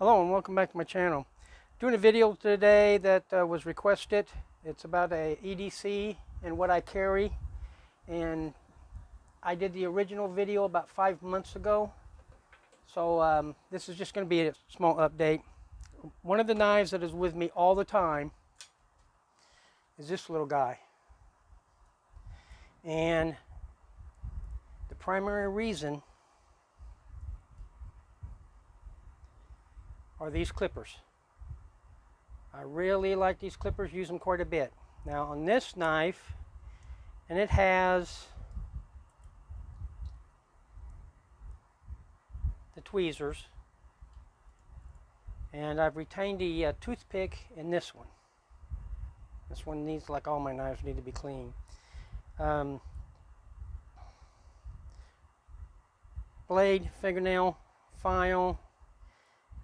Hello and welcome back to my channel. Doing a video today that was requested. It's about a EDC and what I carry, and I did the original video about 5 months ago, so this is just going to be a small update. One of the knives that is with me all the time is this little guy, and the primary reason are these clippers. I really like these clippers, use them quite a bit. Now on this knife, and it has the tweezers, and I've retained the toothpick in this one. This one needs, like all my knives, need to be clean. Blade, fingernail, file.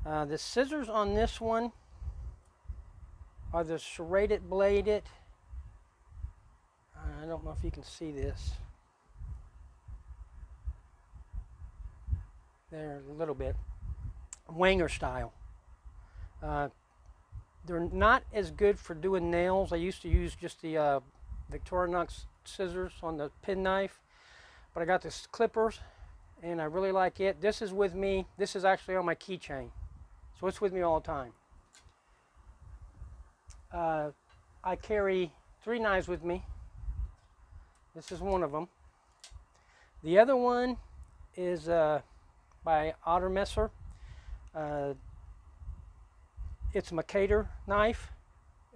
The scissors on this one are the serrated bladed. I don't know if you can see this. There, a little bit. Wanger style. They're not as good for doing nails. I used to use just the Victorinox scissors on the penknife, but I got this clippers, and I really like it. This is with me. This is actually on my keychain. So it's with me all the time. I carry 3 knives with me. This is one of them. The other one is by Messer. It's a mercator knife.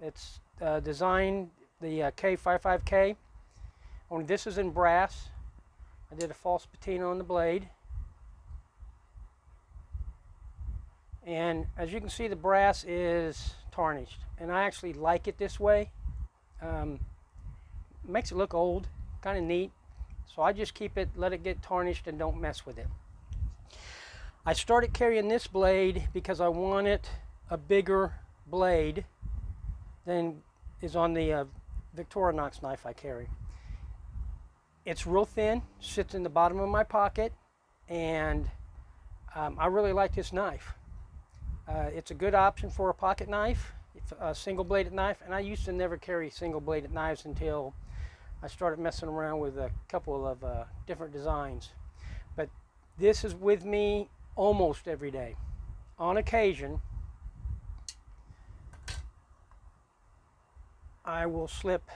It's designed the k55k. Only this is in brass. I did a false patina on the blade. And as you can see, the brass is tarnished, and I actually like it this way. Makes it look old, kind of neat. So I just keep it, let it get tarnished, and don't mess with it. I started carrying this blade because I wanted a bigger blade than is on the Victorinox knife I carry. It's real thin, sits in the bottom of my pocket, and I really like this knife. It's a good option for a pocket knife, a single bladed knife, and I used to never carry single bladed knives until I started messing around with a couple of different designs. But this is with me almost every day. On occasion, I will slip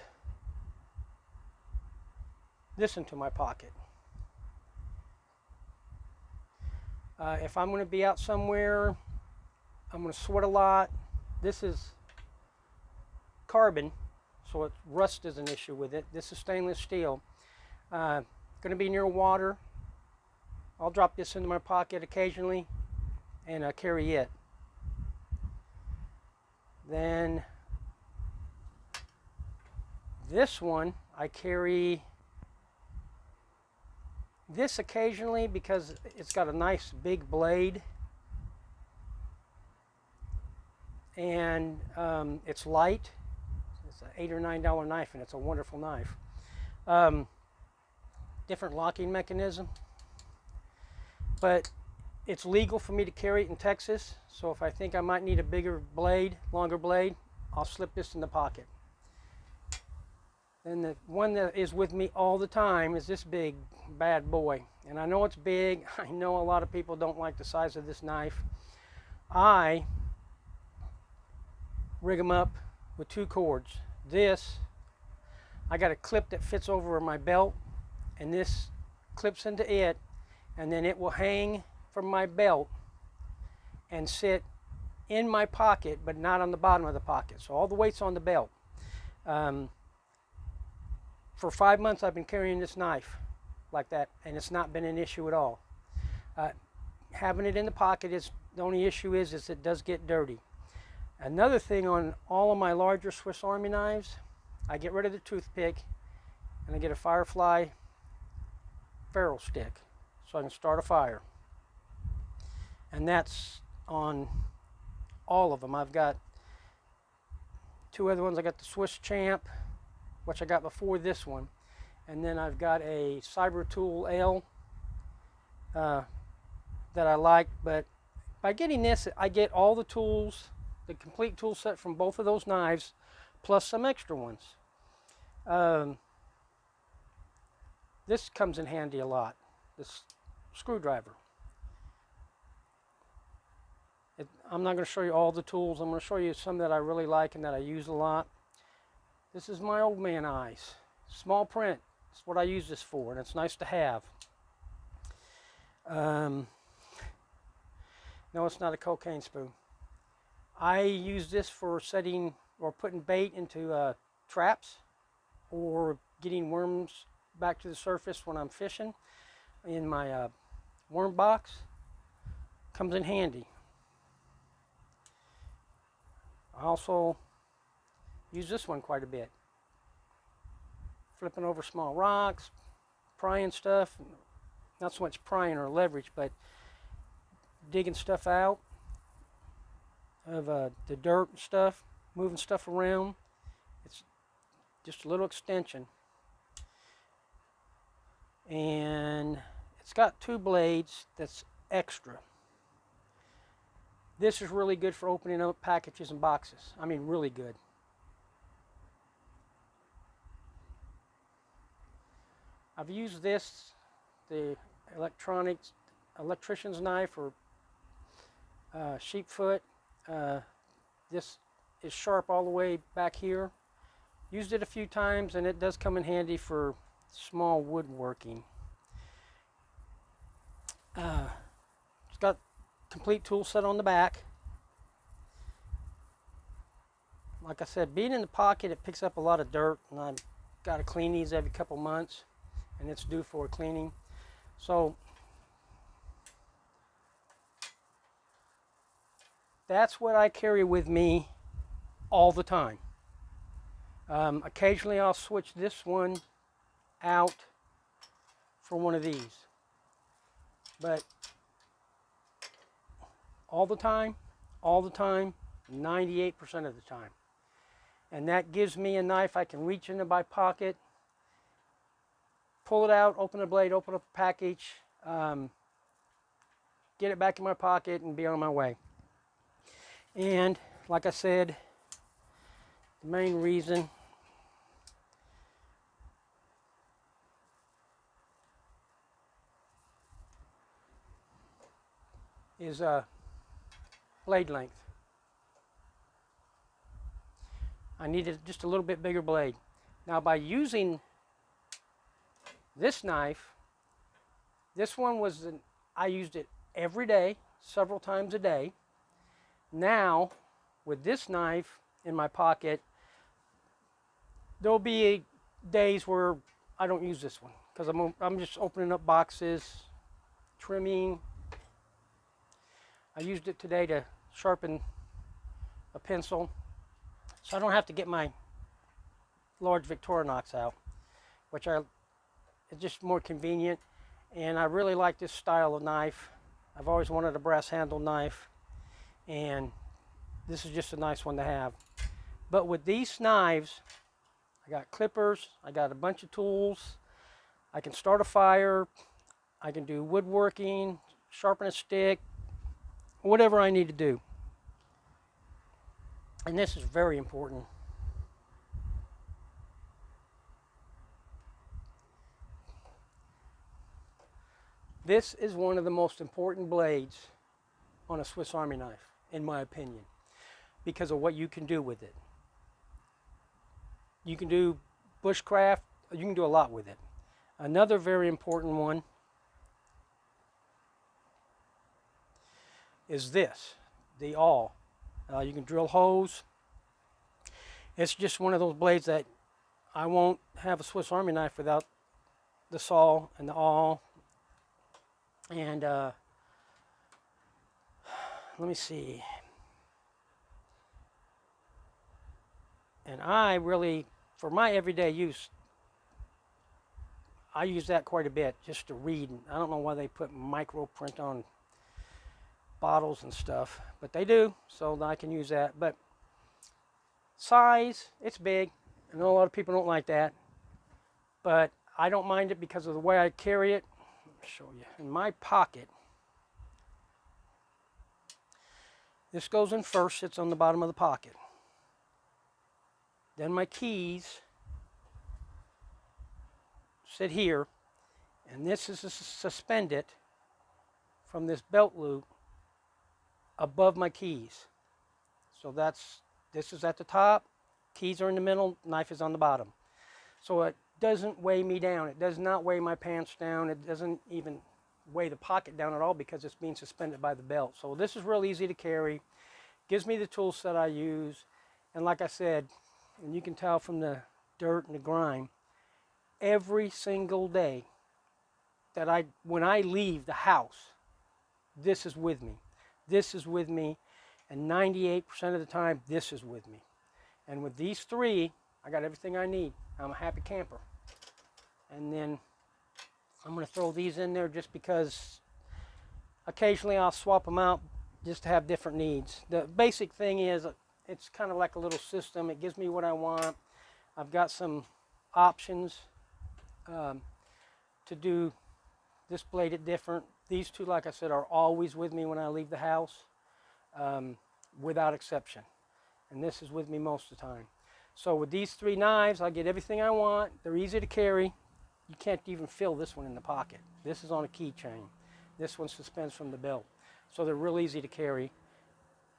this into my pocket. If I'm going to be out somewhere, I'm going to sweat a lot. This is carbon, so rust is an issue with it. This is stainless steel. Going to be near water. I'll drop this into my pocket occasionally and carry it. Then this one, I carry this occasionally because it's got a nice big blade, and it's light. It's an $8 or $9 knife, and it's a wonderful knife. Different locking mechanism, but it's legal for me to carry it in Texas, so if I think I might need a bigger blade, longer blade, I'll slip this in the pocket. And the one that is with me all the time is this big bad boy, and I know it's big. I know a lot of people don't like the size of this knife. I rig them up with 2 cords. This, I got a clip that fits over my belt, and this clips into it, and then it will hang from my belt and sit in my pocket, but not on the bottom of the pocket. So all the weight's on the belt. For 5 months I've been carrying this knife like that, and it's not been an issue at all. Having it in the pocket is the only issue is it does get dirty. Another thing, on all of my larger Swiss Army knives, I get rid of the toothpick and I get a Firefly ferrule stick so I can start a fire. And that's on all of them. I've got 2 other ones. I got the Swiss Champ, which I got before this one, and then I've got a Cyber Tool L that I like, but by getting this, I get all the tools, the complete tool set from both of those knives, plus some extra ones. This comes in handy a lot, this screwdriver. I'm not going to show you all the tools. I'm going to show you some that I really like and that I use a lot. This is my old man eyes. Small print. That's what I use this for, and it's nice to have. No, it's not a cocaine spoon. I use this for setting or putting bait into traps or getting worms back to the surface when I'm fishing in my worm box. Comes in handy. I also use this one quite a bit. Flipping over small rocks, prying stuff. Not so much prying or leverage, but digging stuff out of the dirt and stuff, moving stuff around. It's just a little extension. And it's got 2 blades that's extra. This is really good for opening up packages and boxes. I mean, really good. I've used this, the electrician's knife or sheep foot. This is sharp all the way back here. Used it a few times, and it does come in handy for small woodworking. It's got complete tool set on the back. Like I said, being in the pocket, it picks up a lot of dirt, and I've got to clean these every couple months, and it's due for cleaning. So that's what I carry with me all the time. Occasionally I'll switch this one out for one of these, but all the time, 98% of the time. And that gives me a knife I can reach into my pocket, pull it out, open the blade, open up a package, get it back in my pocket, and be on my way. And like I said, the main reason is blade length. I needed just a little bit bigger blade. Now, by using this knife, this one was, I used it every day, several times a day. Now, with this knife in my pocket, there'll be days where I don't use this one because I'm just opening up boxes, trimming. I used it today to sharpen a pencil, so I don't have to get my large Victorinox out, which it's just more convenient. And I really like this style of knife. I've always wanted a brass handle knife, and this is just a nice one to have. But with these knives, I got clippers, I got a bunch of tools, I can start a fire, I can do woodworking, sharpen a stick, whatever I need to do. And this is very important. This is one of the most important blades on a Swiss Army knife, in my opinion, because of what you can do with it. You can do bushcraft, you can do a lot with it. Another very important one is this, the awl. You can drill holes. It's just one of those blades that I won't have a Swiss Army knife without the saw and the awl. And let me see. And I really, for my everyday use, I use that quite a bit just to read. I don't know why they put micro print on bottles and stuff, but they do, so I can use that. But size, it's big. I know a lot of people don't like that, but I don't mind it because of the way I carry it. Let me show you. In my pocket, This goes in first, sits on the bottom of the pocket. Then my keys sit here, and this is suspended from this belt loop above my keys. So this is at the top, keys are in the middle, knife is on the bottom. So it doesn't weigh me down. It does not weigh my pants down. It doesn't even weigh the pocket down at all because it's being suspended by the belt. So this is real easy to carry. Gives me the tool set I use. And like I said, and you can tell from the dirt and the grime, every single day that when I leave the house, this is with me. This is with me. And 98% of the time, this is with me. And with these three, I got everything I need. I'm a happy camper. And then I'm going to throw these in there just because occasionally I'll swap them out just to have different needs. The basic thing is it's kind of like a little system. It gives me what I want. I've got some options to do this bladed different. These two, like I said, are always with me when I leave the house, without exception. And this is with me most of the time. So with these three knives, I get everything I want. They're easy to carry. You can't even feel this one in the pocket. This is on a keychain. This one suspends from the belt. So they're real easy to carry.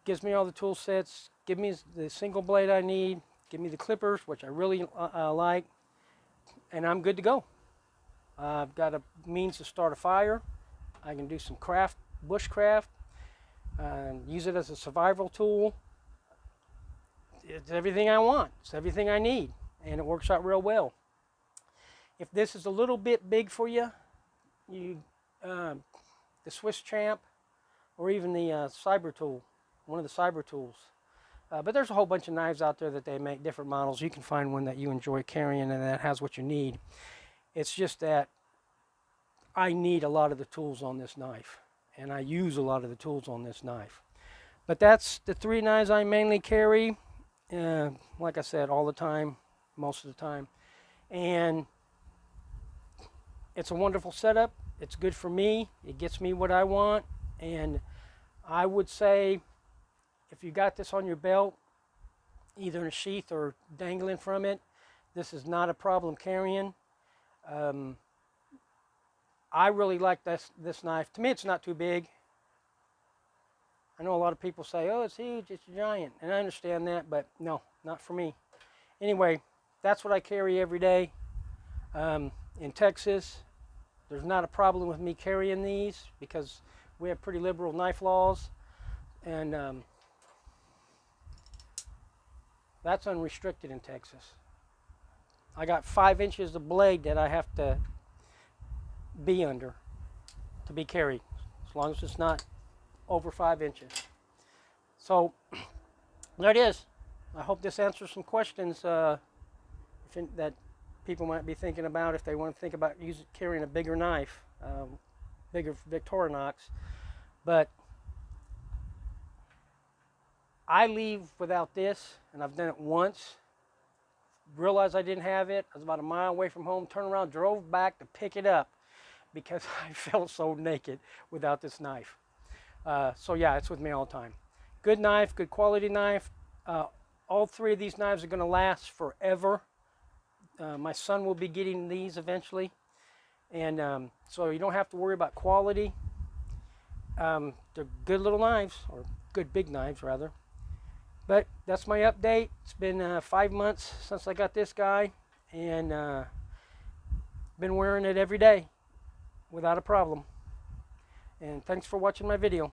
Gives me all the tool sets. Give me the single blade I need. Give me the clippers, which I really like. And I'm good to go. I've got a means to start a fire. I can do some bushcraft. Use it as a survival tool. It's everything I want. It's everything I need. And it works out real well. If this is a little bit big for you, the Swiss Champ or even the Cyber Tool, one of the Cyber Tools. But there's a whole bunch of knives out there that they make, different models. You can find one that you enjoy carrying and that has what you need. It's just that I need a lot of the tools on this knife. And I use a lot of the tools on this knife. But that's the three knives I mainly carry. Like I said, all the time, most of the time. And it's a wonderful setup. It's good for me. It gets me what I want. And I would say if you got this on your belt, either in a sheath or dangling from it, this is not a problem carrying. I really like this knife. To me, it's not too big. I know a lot of people say, oh, it's huge, it's giant. And I understand that, but no, not for me. Anyway, that's what I carry every day. In Texas, there's not a problem with me carrying these because we have pretty liberal knife laws. And that's unrestricted in Texas. I got 5 inches of blade that I have to be under to be carried, as long as it's not over 5 inches. So there it is. I hope this answers some questions that people might be thinking about if they want to think about carrying a bigger knife, bigger Victorinox. But I leave without this, and I've done it once. Realized I didn't have it. I was about a mile away from home, turned around, drove back to pick it up because I felt so naked without this knife. So yeah, it's with me all the time. Good knife, good quality knife. All three of these knives are going to last forever. My son will be getting these eventually. And so you don't have to worry about quality. They're good little knives, or good big knives rather. But that's my update. It's been 5 months since I got this guy, and been wearing it every day without a problem. And thanks for watching my video.